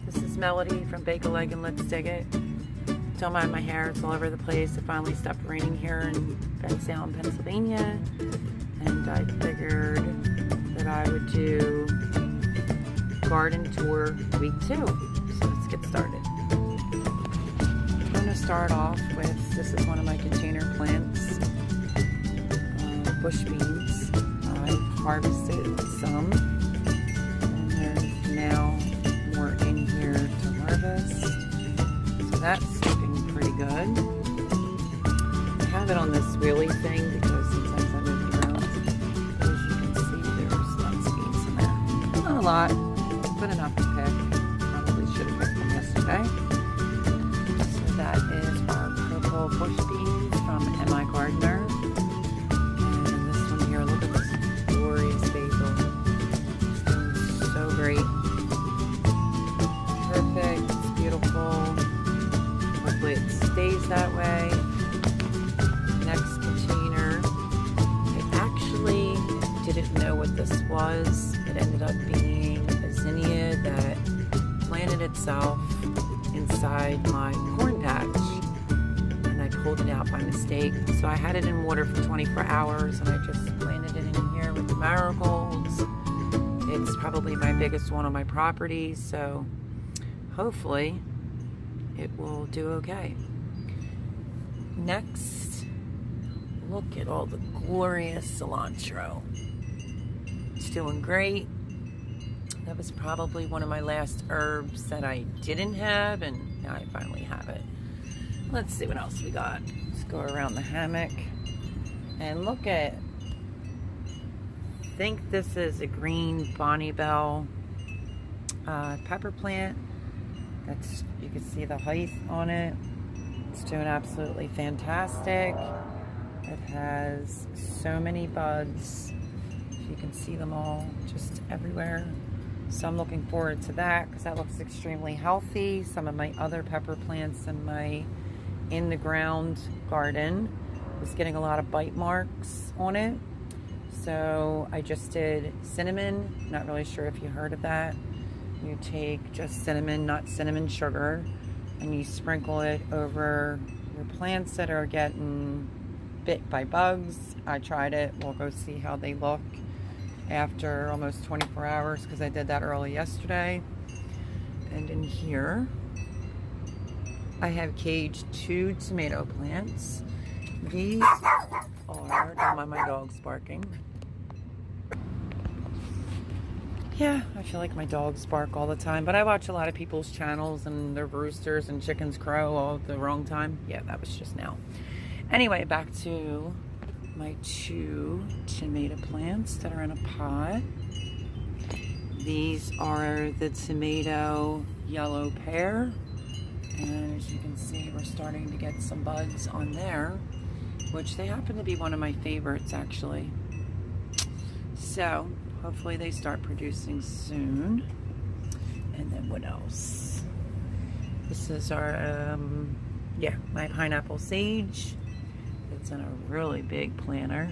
This is Melody from Bake a Leg and Let's Dig It. Don't mind my hair, it's all over the place. It finally stopped raining here in Bensalem, Pennsylvania. And I figured that I would do garden tour week 2. So let's get started. I'm going to start off with, this is one of my container plants, bush beans. I've harvested some, and there's now more in here to harvest. So that's looking pretty good. I have it on this wheelie thing because sometimes I move it around. As you can see, there's lots of beans in there. Not a lot, but enough to pick. Probably should have picked them yesterday. So that is our purple bush beans from M.I. Gardener. And this one here, look at this glorious basil. It's so great. Perfect, it's beautiful. Hopefully it stays that way. Next container, I actually didn't know what this was. It ended up being a zinnia that planted itself inside my corn patch, and I pulled it out by mistake. So I had it in water for 24 hours and I just planted it in here with the marigolds. It's probably my biggest one on my property, so hopefully it will do okay. Next, look at all the glorious cilantro. It's doing great. That was probably one of my last herbs that I didn't have, and now I finally have it. Let's see what else we got. Let's go around the hammock and look at, I think this is a green Bonnie Bell pepper plant. That's, you can see the height on it. It's doing absolutely fantastic. It has so many buds. You can see them all just everywhere. So I'm looking forward to that because that looks extremely healthy. Some of my other pepper plants in my in the ground garden was getting a lot of bite marks on it. So I just did cinnamon. Not really sure if you heard of that. You take just cinnamon, not cinnamon sugar, and you sprinkle it over your plants that are getting bit by bugs. I tried it. We'll go see how they look after almost 24 hours because I did that early yesterday. And in here, I have caged 2 tomato plants. These are, don't mind my dog's barking. Yeah, I feel like my dogs bark all the time, but I watch a lot of people's channels and their roosters and chickens crow all at the wrong time. Yeah, that was just now. Anyway, back to my 2 tomato plants that are in a pot. These are the tomato yellow pear, and as you can see, we're starting to get some buds on there, which they happen to be one of my favorites actually. So hopefully they start producing soon. And then what else? This is our my pineapple sage. It's in a really big planter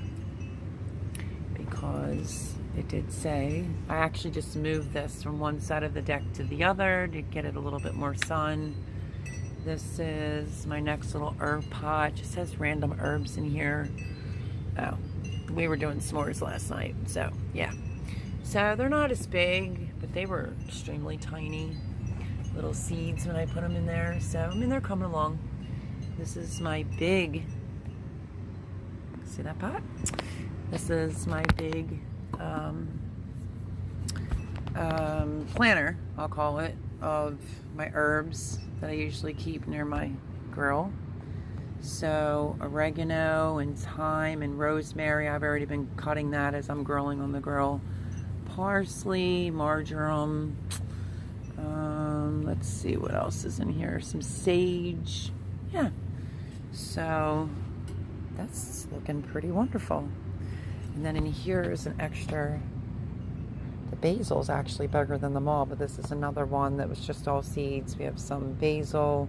because it did say, I actually just moved this from one side of the deck to the other to get it a little bit more sun. This is my next little herb pot. It just has random herbs in here. Oh, we were doing s'mores last night, so yeah. So they're not as big, but they were extremely tiny little seeds when I put them in there. So, I mean, they're coming along. This is my big, see that pot? This is my big planter, I'll call it, of my herbs that I usually keep near my grill. So oregano and thyme and rosemary, I've already been cutting that as I'm grilling on the grill. Parsley, marjoram, let's see what else is in here, some sage. Yeah, so that's looking pretty wonderful. And then in here is an extra, the basil is actually bigger than them all, but this is another one that was just all seeds. We have some basil,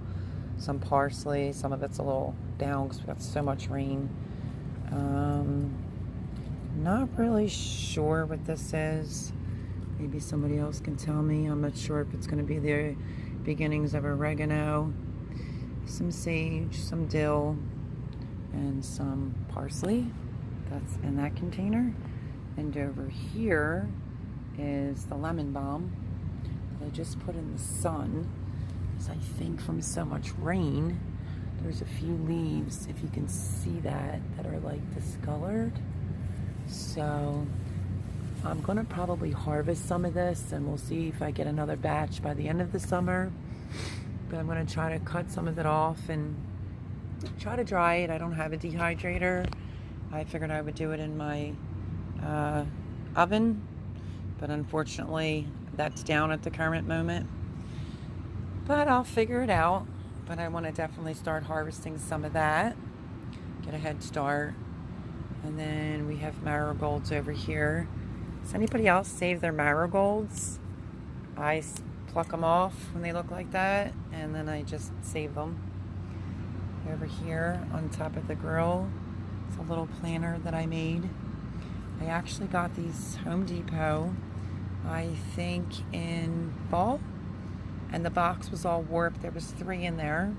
some parsley, some of it's a little down because we got so much rain. Not really sure what this is. Maybe somebody else can tell me. I'm not sure if it's going to be the beginnings of oregano, some sage, some dill, and some parsley. That's in that container. And over here is the lemon balm that I just put in the sun, because I think from so much rain, there's a few leaves, if you can see that are like discolored. So I'm gonna probably harvest some of this, and we'll see if I get another batch by the end of the summer. But I'm gonna try to cut some of it off and try to dry it. I don't have a dehydrator. I figured I would do it in my oven, but unfortunately that's down at the current moment. But I'll figure it out. But I want to definitely start harvesting some of that, get a head start. And then we have marigolds over here. Does anybody else save their marigolds? I pluck them off when they look like that, and then I just save them. Over here on top of the grill, it's a little planter that I made. I actually got these Home Depot, I think in fall, and the box was all warped. There was 3 in there.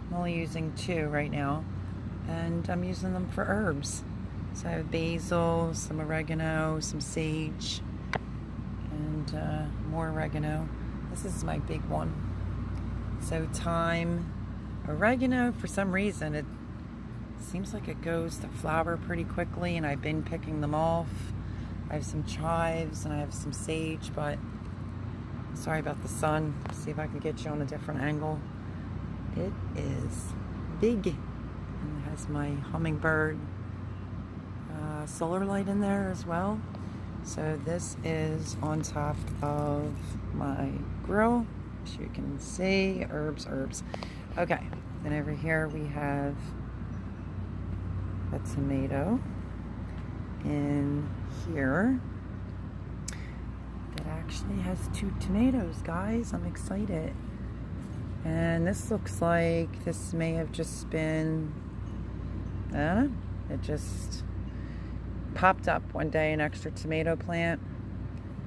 I'm only using 2 right now, and I'm using them for herbs. So I have basil, some oregano, some sage, and more oregano. This is my big one. So thyme, oregano, for some reason it seems like it goes to flower pretty quickly, and I've been picking them off. I have some chives and I have some sage, but sorry about the sun. See if I can get you on a different angle. It is big, and it has my hummingbird solar light in there as well. So this is on top of my grill, as you can see. Herbs. Okay, then over here we have a tomato in here that actually has 2 tomatoes, guys. I'm excited. And this looks like this may have just been, I don't know, it just popped up one day, an extra tomato plant.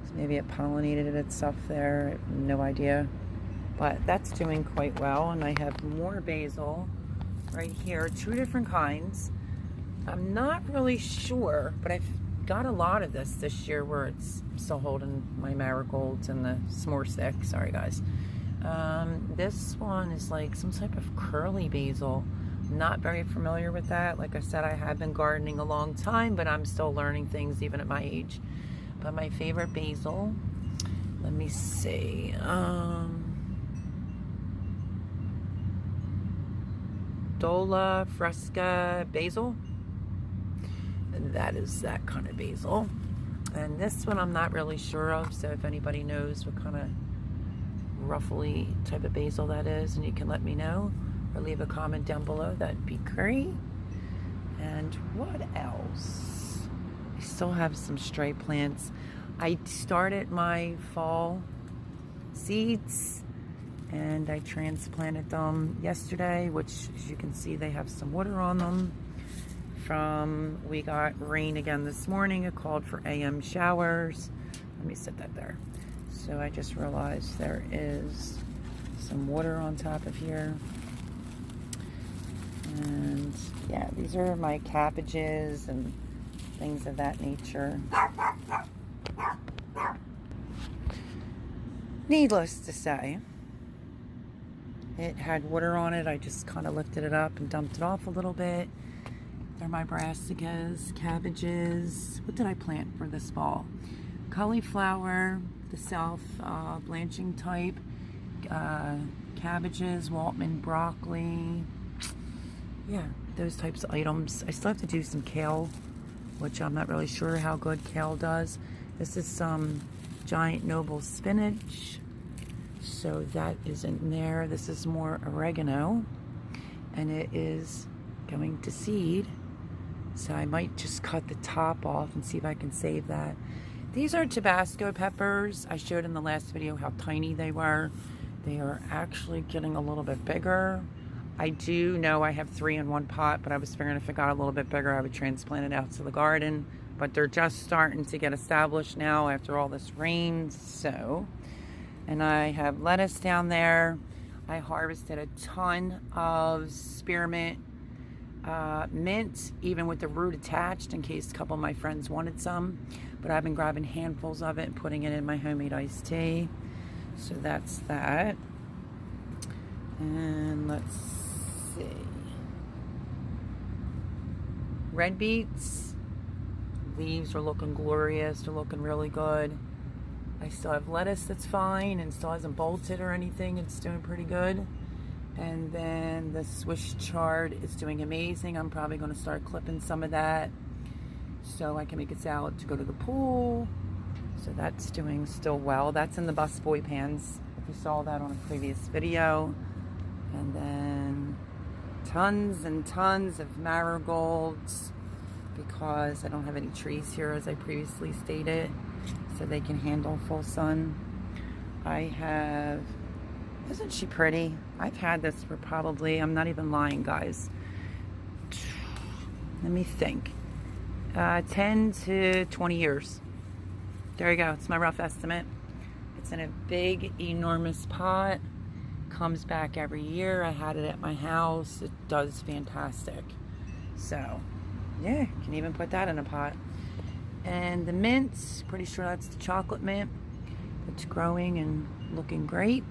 So maybe it pollinated itself there. I have no idea. But that's doing quite well. And I have more basil right here, 2 different kinds. I'm not really sure, but I've got a lot of this year where it's still holding my marigolds and the s'more stick. Sorry, guys. This one is like some type of curly basil. Not very familiar with that. Like I said, I have been gardening a long time, but I'm still learning things even at my age. But my favorite basil, let me see. Dola Fresca basil. That is that kind of basil. And this one I'm not really sure of, so if anybody knows what kind of roughly type of basil that is, and you can let me know or leave a comment down below, that'd be great. And what else? I still have some stray plants. I started my fall seeds and I transplanted them yesterday, which, as you can see, they have some water on them. We got rain again this morning. It called for AM showers. Let me set that there. So I just realized there is some water on top of here. And yeah, these are my cabbages and things of that nature. Needless to say, it had water on it. I just kind of lifted it up and dumped it off a little bit. They're my brassicas, cabbages. What did I plant for this fall? Cauliflower, the self-blanching type, cabbages, Waltman broccoli. Yeah, those types of items. I still have to do some kale, which I'm not really sure how good kale does. This is some giant noble spinach. So that is in there. This is more oregano, and it is going to seed. So I might just cut the top off and see if I can save that. These are Tabasco peppers. I showed in the last video how tiny they were. They are actually getting a little bit bigger. I do know I have 3 in one pot, but I was figuring if it got a little bit bigger, I would transplant it out to the garden. but they're just starting to get established now after all this rain. So, and I have lettuce down there. I harvested a ton of spearmint mint, even with the root attached, in case a couple of my friends wanted some. But I've been grabbing handfuls of it and putting it in my homemade iced tea. So that's that. And let's see. Red beets. Leaves are looking glorious. They're looking really good. I still have lettuce that's fine and still hasn't bolted or anything. It's doing pretty good. And then the Swiss chard is doing amazing. I'm probably going to start clipping some of that so I can make a salad to go to the pool. So that's doing still well. That's in the busboy pans, if you saw that on a previous video. And then tons and tons of marigolds, because I don't have any trees here, as I previously stated, so they can handle full sun. I have, isn't she pretty? I've had this for probably, I'm not even lying, guys. Let me think. 10 to 20 years. There you go. It's my rough estimate. It's in a big, enormous pot. Comes back every year. I had it at my house. It does fantastic. So, yeah, can even put that in a pot. And the mints, pretty sure that's the chocolate mint. It's growing and looking great.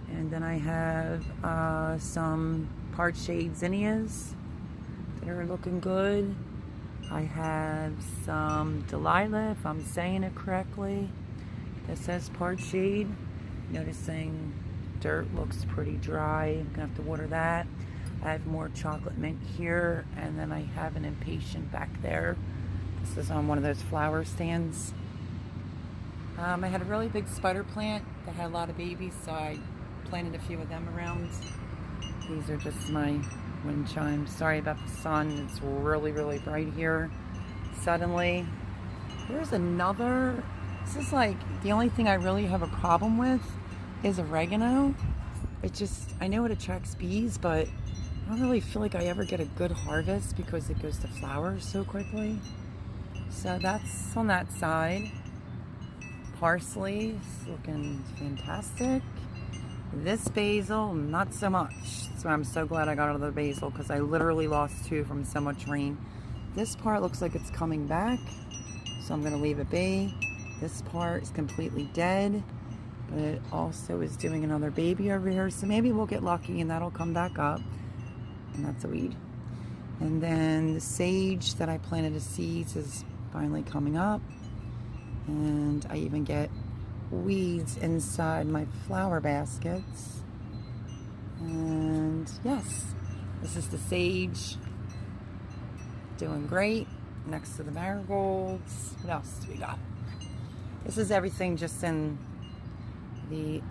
And then I have some parched zinnias that are looking good. I have some Delilah, if I'm saying it correctly, that says parched. Noticing dirt looks pretty dry. I'm gonna have to water that. I have more chocolate mint here, and then I have an impatient back there. This is on one of those flower stands. I had a really big spider plant that had a lot of babies, so I planted a few of them around. These are just my wind chimes. Sorry about the sun. It's really, really bright here suddenly. Here's another. This is like the only thing I really have a problem with is oregano. It just, I know it attracts bees, but I don't really feel like I ever get a good harvest because it goes to flower so quickly. So that's on that side. Parsley is looking fantastic. This basil, not so much. So I'm so glad I got another basil, because I literally lost two from so much rain. This part looks like it's coming back, so I'm going to leave it be. This part is completely dead, but it also is doing another baby over here, so maybe we'll get lucky and that'll come back up. And that's a weed. And then the sage that I planted as seeds is finally coming up. And I even get weeds inside my flower baskets. And yes, this is the sage. Doing great. Next to the marigolds. What else do we got? This is everything just in the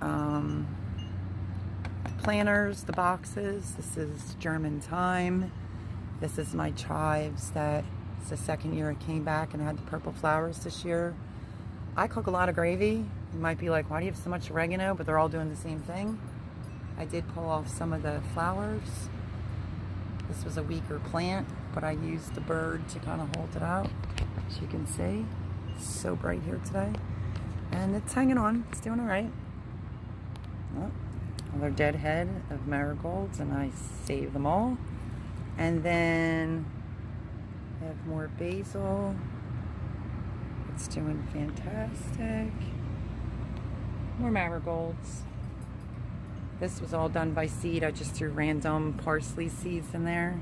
planters, the boxes. This is German thyme. This is my chives that it's the second year it came back and had the purple flowers this year. I cook a lot of gravy. You might be like, why do you have so much oregano? But they're all doing the same thing. I did pull off some of the flowers. This was a weaker plant, but I used the bird to kind of hold it out. As you can see, it's so bright here today. And it's hanging on. It's doing all right. Oh, another dead head of marigolds, and I saved them all. And then I have more basil. It's doing fantastic. More marigolds. This was all done by seed. I just threw random parsley seeds in there.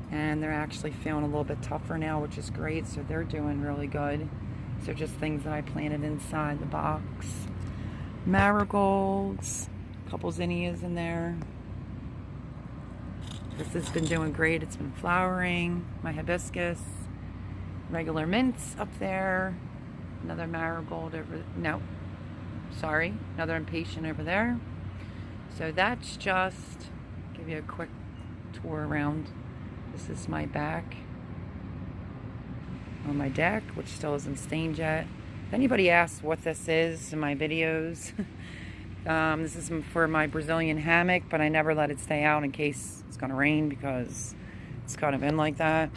And they're actually feeling a little bit tougher now, which is great. So they're doing really good. So just things that I planted inside the box. Marigolds. A couple zinnias in there. This has been doing great. It's been flowering. My hibiscus. Regular mints up there. Another marigold over, no, sorry, another impatient over there. So that's just, give you a quick tour around. This is my back on my deck, which still isn't stained yet. If anybody asks what this is in my videos, this is for my Brazilian hammock, but I never let it stay out in case it's gonna rain, because it's kind of in like that.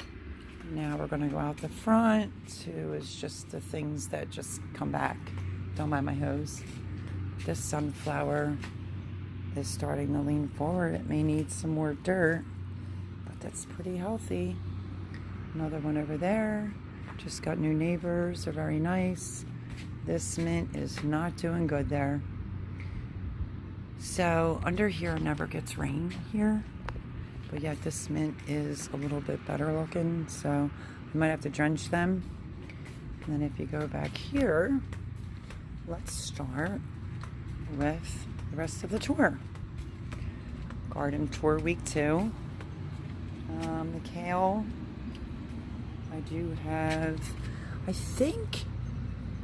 Now we're gonna go out the front to is just the things that just come back. Don't mind my hose. This sunflower is starting to lean forward. It may need some more dirt, but that's pretty healthy. Another one over there. Just got new neighbors. They're very nice. This mint is not doing good there. So under here never gets rain here. But yet this mint is a little bit better looking. So we might have to drench them. And then if you go back here, let's start with the rest of the tour. Garden tour week 2. The kale. I do have, I think,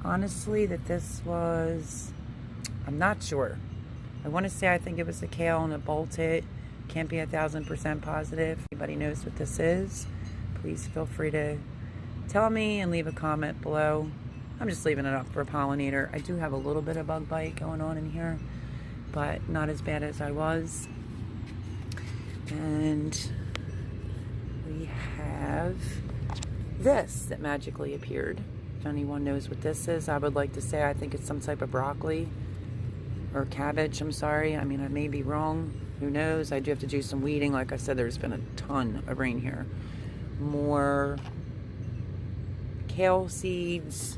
honestly, that this was, I'm not sure. I want to say I think it was the kale and it bolted. Can't be 1,000% positive. If anybody knows what this is, please feel free to tell me and leave a comment below. I'm just leaving it up for a pollinator. I do have a little bit of bug bite going on in here, but not as bad as I was. And we have this that magically appeared. If anyone knows what this is, I would like to say I think it's some type of broccoli or cabbage. I'm sorry. I mean, I may be wrong. Who knows? I do have to do some weeding. Like I said, there's been a ton of rain here. More kale seeds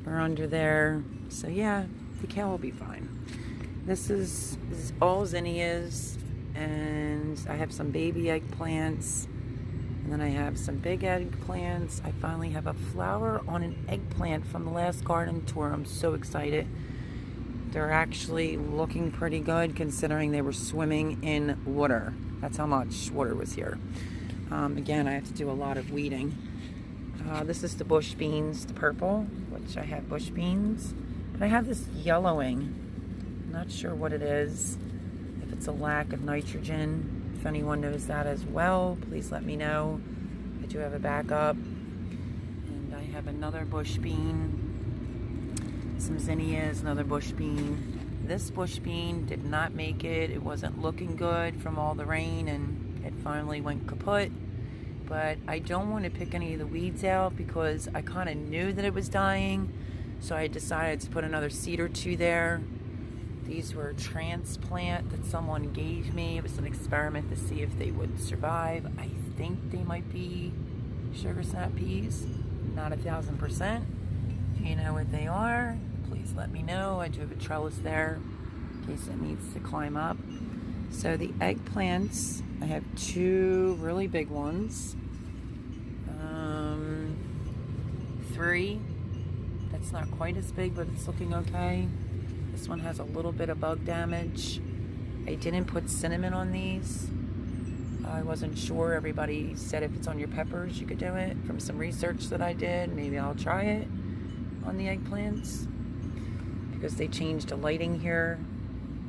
are under there. So yeah, the kale will be fine. This is all zinnias, and I have some baby eggplants. And then I have some big eggplants. I finally have a flower on an eggplant from the last garden tour. I'm so excited. They're actually looking pretty good considering they were swimming in water. That's how much water was here. Again, I have to do a lot of weeding. This is the bush beans, the purple, which I have bush beans. But I have this yellowing. I'm not sure what it is. If it's a lack of nitrogen. If anyone knows that as well, please let me know. I do have a backup. And I have another bush bean, some zinnias, another bush bean. This bush bean did not make it. It wasn't looking good from all the rain, and it finally went kaput. But I don't want to pick any of the weeds out because I kind of knew that it was dying. So I decided to put another seed or two there. These were a transplant that someone gave me. It was an experiment to see if they would survive. I think they might be sugar snap peas. Not 1,000%. If you know what they are, please let me know. I do have a trellis there in case it needs to climb up. So the eggplants, I have 2 really big ones. 3. That's not quite as big, but it's looking okay. This one has a little bit of bug damage. I didn't put cinnamon on these. I wasn't sure. Everybody said if it's on your peppers, you could do it. From some research that I did, maybe I'll try it on the eggplants. Because they changed the lighting here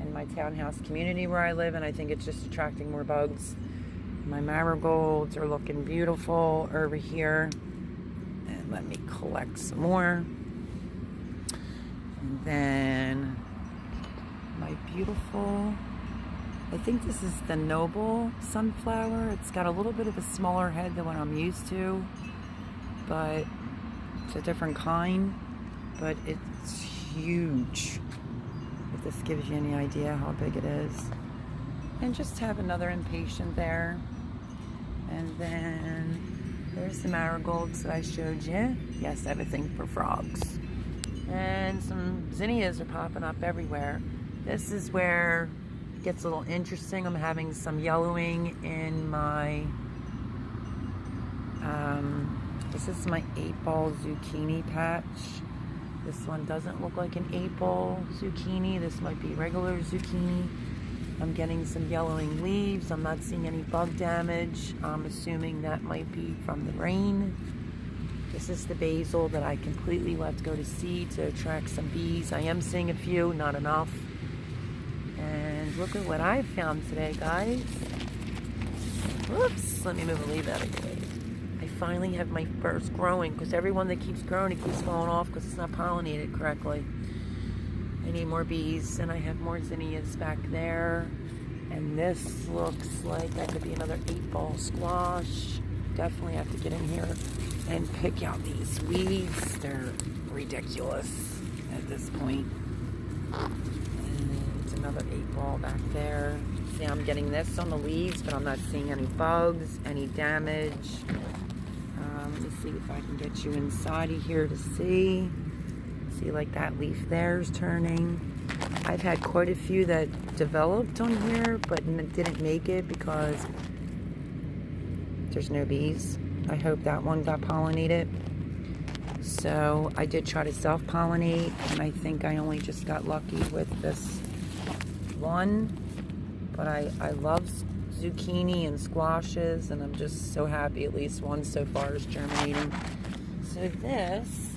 in my townhouse community where I live, and I think it's just attracting more bugs. My marigolds are looking beautiful over here. And let me collect some more. And then my beautiful, I think this is the Noble sunflower. It's got a little bit of a smaller head than what I'm used to, but it's a different kind, but it's huge. If this gives you any idea how big it is. And just have another impatient there. And then there's the marigolds that I showed you. Yes, I have a thing for frogs. And some zinnias are popping up everywhere. This is where it gets a little interesting. I'm having some yellowing in my, this is my 8-ball zucchini patch. This one doesn't look like an 8-ball zucchini. This might be regular zucchini. I'm getting some yellowing leaves. I'm not seeing any bug damage. I'm assuming that might be from the rain. This is the basil that I completely let go to seed to attract some bees. I am seeing a few, not enough. And look at what I found today, guys. Whoops, let me move a leaf out of the way. I finally have my first growing, because every one that keeps growing, it keeps falling off because it's not pollinated correctly. I need more bees, and I have more zinnias back there. And this looks like that could be another 8-ball squash. definitely have to get in here and pick out these weeds. They're ridiculous at this point. And it's another 8-ball back there. See, I'm getting this on the leaves, but I'm not seeing any bugs, any damage. Let me see if I can get you inside of here to see. See, like that leaf there is turning. I've had quite a few that developed on here, but didn't make it because there's no bees. I hope that one got pollinated. So I did try to self-pollinate, and I think I only just got lucky with this one. But I love zucchini and squashes, and I'm just so happy at least one so far is germinating. So this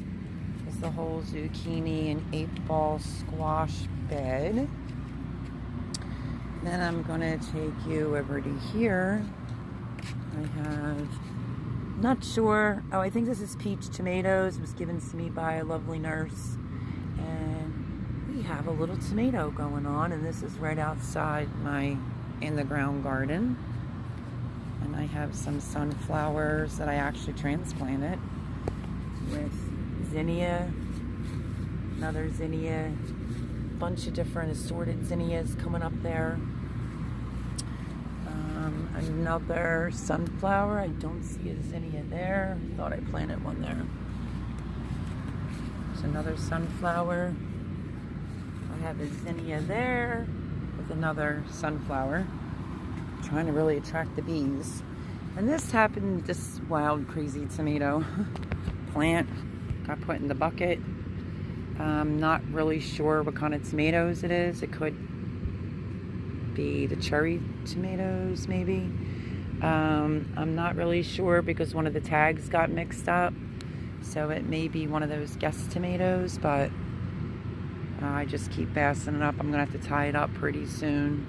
is the whole zucchini and 8-ball squash bed. Then I'm going to take you over to here. I have, not sure, oh, I think this is peach tomatoes. It was given to me by a lovely nurse. And we have a little tomato going on, and this is right outside my in-the-ground garden. And I have some sunflowers that I actually transplanted with zinnia, another zinnia, bunch of different assorted zinnias coming up there. Another sunflower. I don't see a zinnia there. Thought I planted one there. There's another sunflower. I have a zinnia there with another sunflower. Trying to really attract the bees. And this happened, this wild, crazy tomato plant got put in the bucket. I'm not really sure what kind of tomatoes it is. It could be the cherry tomatoes, maybe. I'm not really sure because one of the tags got mixed up. So it may be one of those guest tomatoes, but I just keep passing it up. I'm going to have to tie it up pretty soon.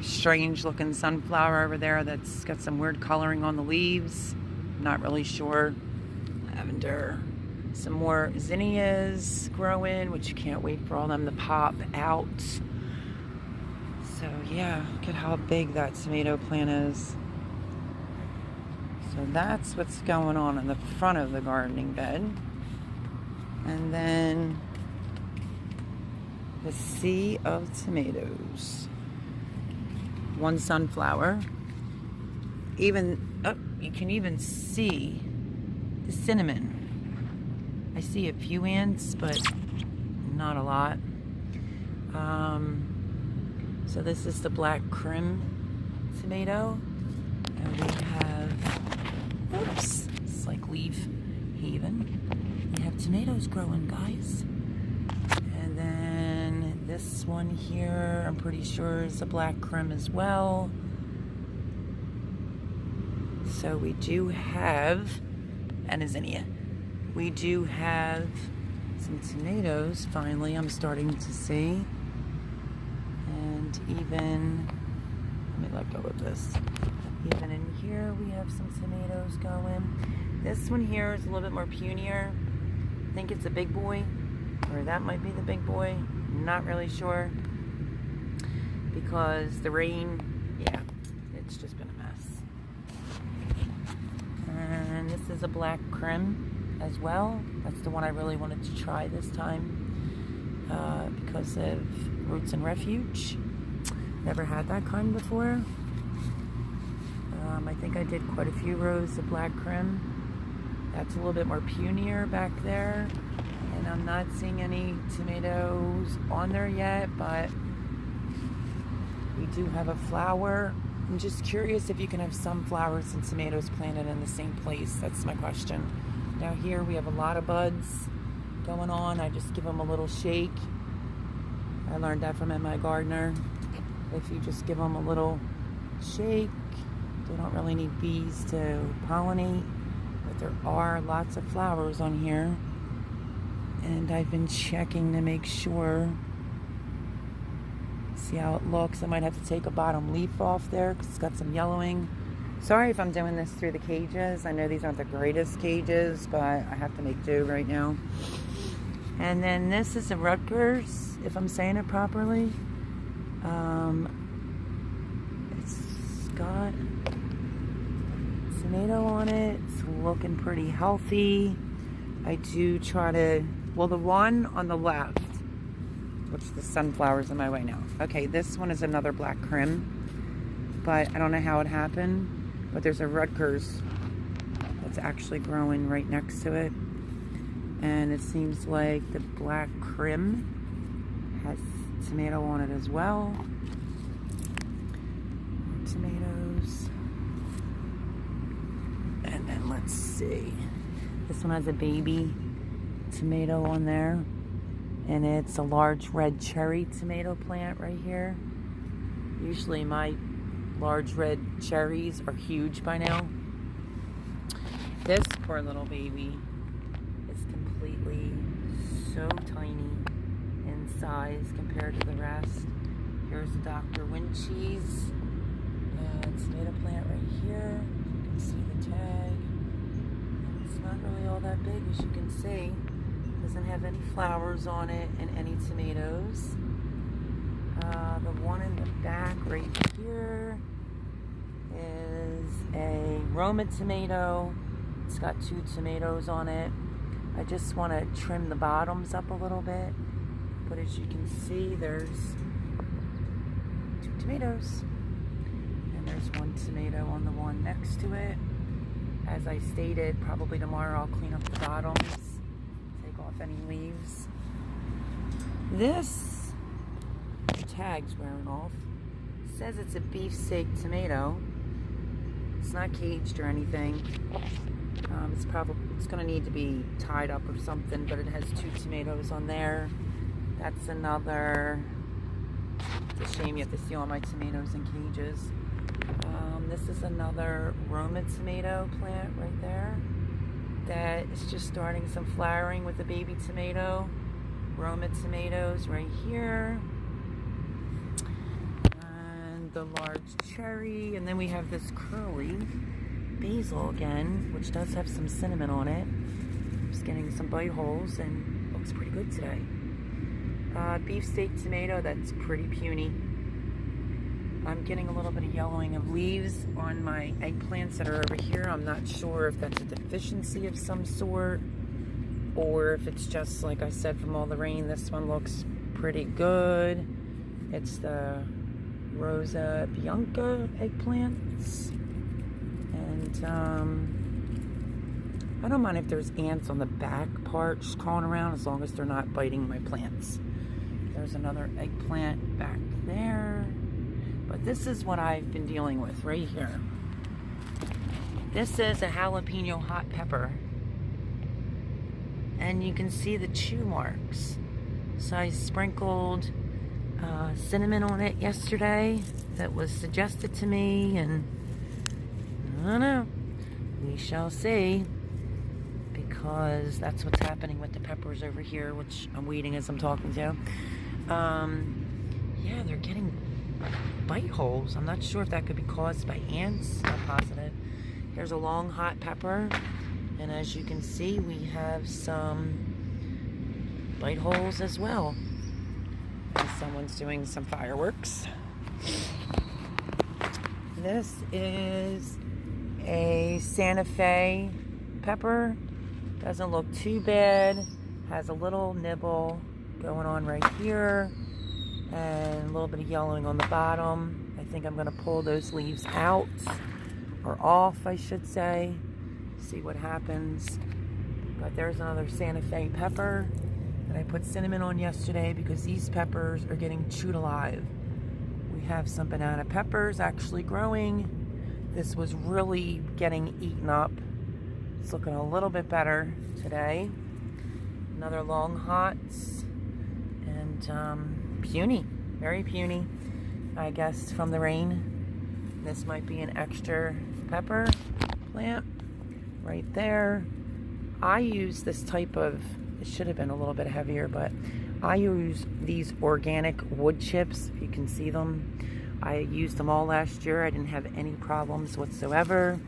Strange looking sunflower over there that's got some weird coloring on the leaves. Not really sure. Lavender. Some more zinnias growing, which you can't wait for all them to pop out. So yeah, look at how big that tomato plant is. So that's what's going on in the front of the gardening bed. And then the sea of tomatoes. One sunflower. Even, oh, you can even see the cinnamon. I see a few ants, but not a lot. So this is the black Krim tomato. And we have, oops, it's like Leaf Haven. We have tomatoes growing, guys. And then this one here, I'm pretty sure is a black Krim as well. So we do have, and a zinnia. We do have some tomatoes, finally, I'm starting to see. And even, let me let go of this. Even in here, we have some tomatoes going. This one here is a little bit more punier. I think it's a big boy, or that might be the big boy. Not really sure. Because the rain, yeah, it's just been a mess. And this is a black Krim as well. That's the one I really wanted to try this time because of Roots and Refuge. Never had that kind before. I think I did quite a few rows of black Krim. That's a little bit more punier back there. And I'm not seeing any tomatoes on there yet, but we do have a flower. I'm just curious if you can have sunflowers and tomatoes planted in the same place. That's my question. Now here we have a lot of buds going on. I just give them a little shake. I learned that from my gardener. If you just give them a little shake, they don't really need bees to pollinate, but there are lots of flowers on here. And I've been checking to make sure. See how it looks. I might have to take a bottom leaf off there because it's got some yellowing. Sorry if I'm doing this through the cages. I know these aren't the greatest cages, but I have to make do right now. And then this is a Rutgers, if I'm saying it properly. It's got tomato on it. It's looking pretty healthy. I do try to, well, the one on the left, which the sunflower's in my way now. Okay, this one is another black Krim, but I don't know how it happened, but there's a Rutgers that's actually growing right next to it. And it seems like the black Krim has tomato on it as well. Tomatoes. And then let's see. This one has a baby tomato on there. And it's a large red cherry tomato plant right here. Usually my large red cherries are huge by now. This poor little baby is completely so tiny in size compared to the rest. Here's a Dr. Wincheese tomato plant right here. You can see the tag. It's not really all that big, as you can see. Doesn't have any flowers on it and any tomatoes. The one in the back right here is a Roma tomato. It's got 2 tomatoes on it. I just want to trim the bottoms up a little bit, but as you can see, there's 2 tomatoes, and there's 1 tomato on the one next to it. As I stated, probably tomorrow I'll clean up the bottoms, take off any leaves. This, the tag's wearing off, says it's a beefsteak tomato. It's not caged or anything. It's going to need to be tied up or something, but it has 2 tomatoes on there. That's another. It's a shame you have to see all my tomatoes in cages. This is another Roma tomato plant right there that is just starting some flowering with a baby tomato. Roma tomatoes right here. And the large cherry. And then we have this curly basil again, which does have some cinnamon on it. Just getting some bite holes and looks pretty good today. Beefsteak tomato, that's pretty puny. I'm getting a little bit of yellowing of leaves on my eggplants that are over here. I'm not sure if that's a deficiency of some sort or if it's just, like I said, from all the rain. This one looks pretty good. It's the Rosa Bianca eggplants. And I don't mind if there's ants on the back part just crawling around, as long as they're not biting my plants. There's another eggplant back there. But this is what I've been dealing with right here. This is a jalapeno hot pepper. And you can see the chew marks. So I sprinkled cinnamon on it yesterday. That was suggested to me, and I don't know. We shall see, because that's what's happening with the peppers over here, which I'm weeding as I'm talking to. Yeah, they're getting bite holes. I'm not sure if that could be caused by ants. Not positive. Here's a long hot pepper, and as you can see, we have some bite holes as well. And someone's doing some fireworks. This is a Santa Fe pepper. Doesn't look too bad. Has a little nibble going on right here and a little bit of yellowing on the bottom. I think I'm going to pull those leaves out, or off I should say, see what happens. But there's another Santa Fe pepper that I put cinnamon on yesterday because these peppers are getting chewed alive. We have some banana peppers actually growing. This was really getting eaten up. It's looking a little bit better today. Another long hots, and puny, very puny, I guess, from the rain. This might be an extra pepper plant right there. I use this type of, it should have been a little bit heavier, but I use these organic wood chips, if you can see them. I used them all last year. I didn't have any problems whatsoever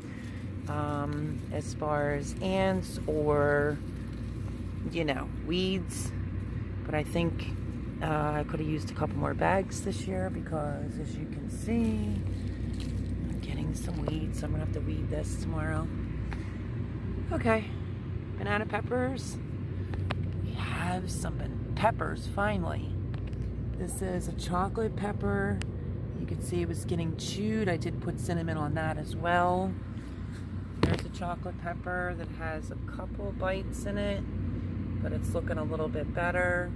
as far as ants or, you know, weeds. But I think I could have used a couple more bags this year because, as you can see, I'm getting getting some weeds, so I'm gonna have to weed this tomorrow. Okay, banana peppers. We have some peppers finally. This is a chocolate pepper. You can see it was getting chewed. I did put cinnamon on that as well. There's a chocolate pepper that has a couple bites in it, but it's looking a little bit better.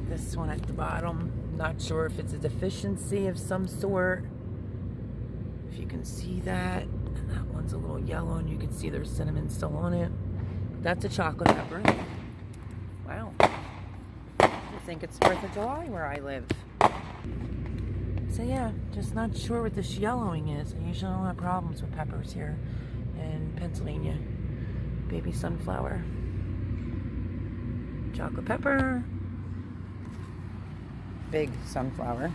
This one at the bottom, not sure if it's a deficiency of some sort. If you can see that, and that one's a little yellow, and you can see there's cinnamon still on it. That's a chocolate pepper. Wow. I think it's 4th of July where I live. So yeah, just not sure what this yellowing is. I usually don't have problems with peppers here in Pennsylvania. Baby sunflower. Chocolate pepper. Big sunflower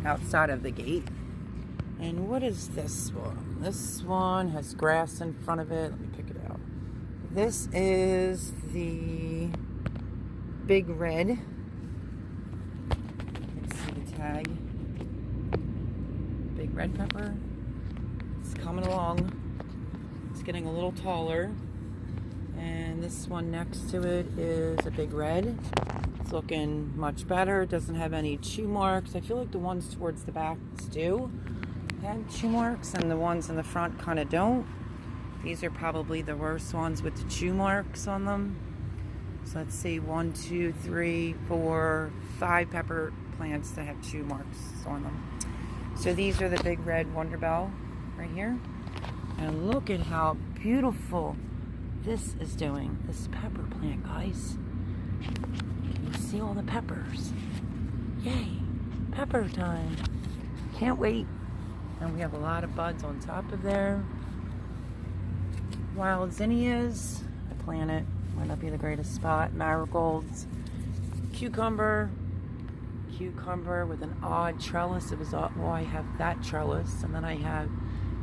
outside of the gate. And what is this one? This one has grass in front of it. Let me pick it out. This is the Big Red. You can see the tag. Big red pepper. It's coming along. It's getting a little taller. And this one next to it is a Big Red. It's looking much better. It doesn't have any chew marks. I feel like the ones towards the back do have chew marks, and the ones in the front kind of don't. These are probably the worst ones with the chew marks on them. So let's see, 1, 2, 3, 4, 5 pepper plants that have chew marks on them. So these are the Big Red Wonder Bell right here. And look at how beautiful this is doing. This pepper plant, guys. You see all the peppers. Yay, pepper time. Can't wait. And we have a lot of buds on top of there. Wild zinnias, I plant it. Might not be the greatest spot. Marigolds, cucumber with an odd trellis. It was odd. Well, I have that trellis, and then I have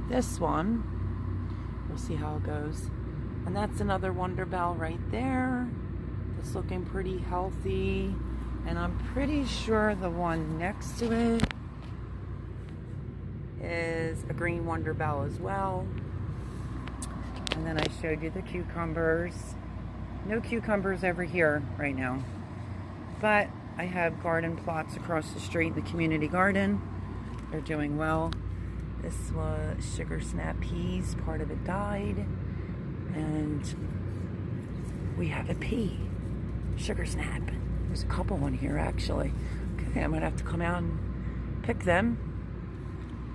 this one. We'll see how it goes. And that's another Wonder Bell right there. It's looking pretty healthy, and I'm pretty sure the one next to it is a green Wonder Bell as well. And then I showed you the cucumbers. No cucumbers over here right now, but I have garden plots across the street, the community garden. They're doing well. This was sugar snap peas. Part of it died, and we have a pea, sugar snap. There's a couple on here actually. Okay, I might have to come out and pick them.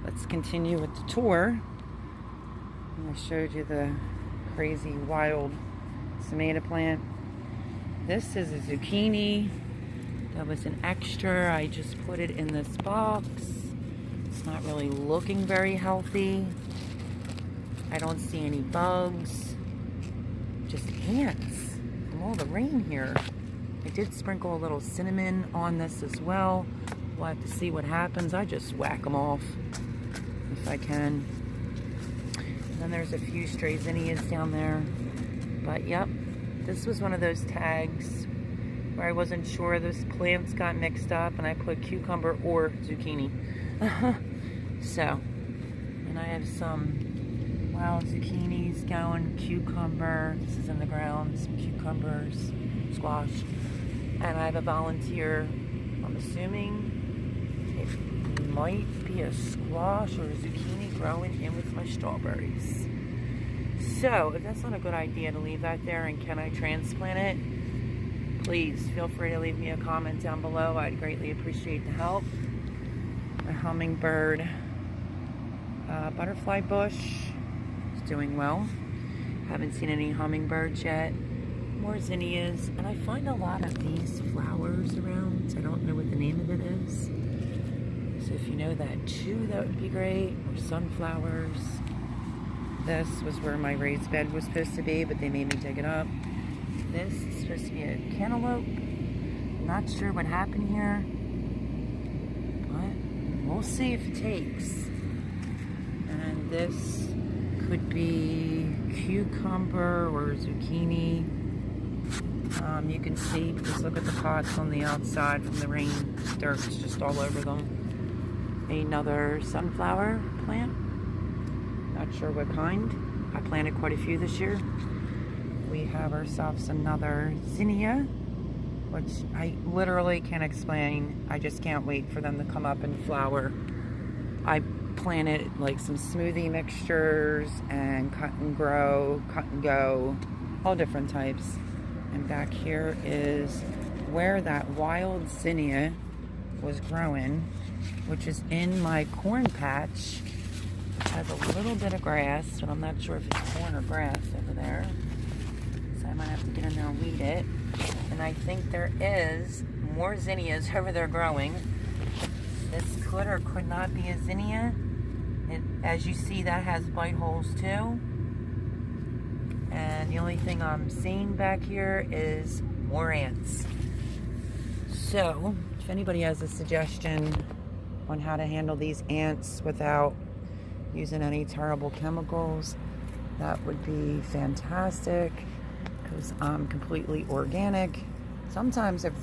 Let's continue with the tour. I showed you the crazy wild tomato plant. This is a zucchini. That was an extra. I just put it in this box. It's not really looking very healthy. I don't see any bugs. Just ants from all the rain here. I did sprinkle a little cinnamon on this as well. We'll have to see what happens. I just whack them off if I can. And then there's a few stray zinnias down there. But yep, this was one of those tags where I wasn't sure. Those plants got mixed up and I put cucumber or zucchini. So, and I have some wild zucchinis going, cucumber. This is in the ground, some cucumbers, squash. And I have a volunteer, I'm assuming it might be a squash or a zucchini growing in with my strawberries. So, if that's not a good idea to leave that there and can I transplant it, please feel free to leave me a comment down below. I'd greatly appreciate the help. My hummingbird butterfly bush is doing well. Haven't seen any hummingbirds yet. More zinnias, and I find a lot of these flowers around. I don't know what the name of it is. So if you know that too, that would be great. Or sunflowers. This was where my raised bed was supposed to be, but they made me dig it up. This is supposed to be a cantaloupe. Not sure what happened here, but we'll see if it takes. And this could be cucumber or zucchini. You can see, just look at the pots on the outside from the rain. Dirt's just all over them. another sunflower plant. Not sure what kind. I planted quite a few this year. We have ourselves another zinnia, which I literally can't explain. I just can't wait for them to come up and flower. I planted like some smoothie mixtures and cut and grow, cut and go, all different types. And back here is where that wild zinnia was growing, which is in my corn patch, which has a little bit of grass, but I'm not sure if it's corn or grass over there. So I might have to get in there and weed it. And I think there is more zinnias over there growing. This could or could not be a zinnia. As you see, that has bite holes too. And the only thing I'm seeing back here is more ants. So, if anybody has a suggestion on how to handle these ants without using any terrible chemicals, that would be fantastic, because I'm completely organic. Sometimes if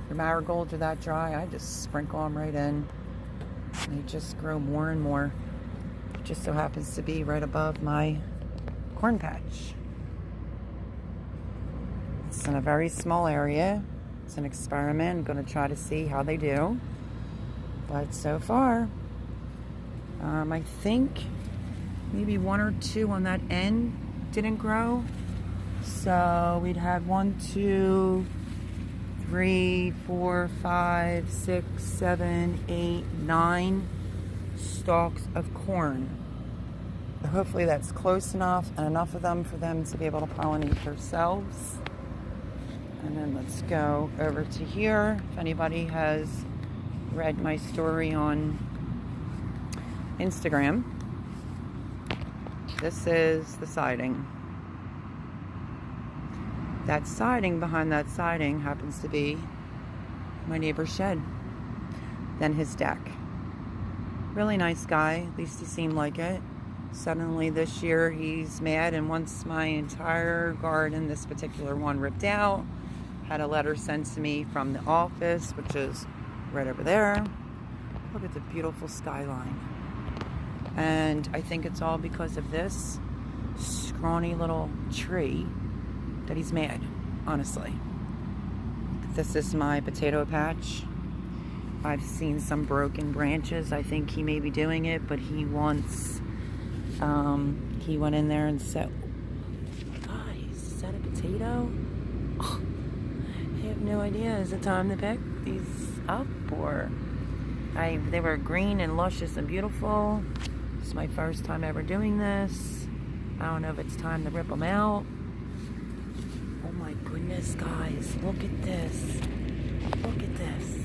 your marigolds are that dry, I just sprinkle them right in. And they just grow more and more. It just so happens to be right above my corn patch. It's in a very small area. It's an experiment. I'm going to try to see how they do. But so far, I think maybe one or two on that end didn't grow. So we'd have 1, 2, 3, 4, 5, 6, 7, 8, 9 stalks of corn. Hopefully that's close enough and enough of them for them to be able to pollinate themselves. And then let's go over to here. If anybody has read my story on Instagram, this is the siding. That siding, behind that siding, happens to be my neighbor's shed. Then his deck. Really nice guy, at least he seemed like it. Suddenly this year he's mad and wants my entire garden, this particular one, ripped out. Had a letter sent to me from the office, which is right over there. Look at the beautiful skyline. And I think it's all because of this scrawny little tree that he's mad, honestly. This is my potato patch. I've seen some broken branches. I think he may be doing it, but he wants, he went in there and said, guys, is that a potato? Oh, I have no idea. Is it time to pick these up? Or they were green and luscious and beautiful. It's my first time ever doing this. I don't know if it's time to rip them out. Oh my goodness, guys, look at this. Look at this.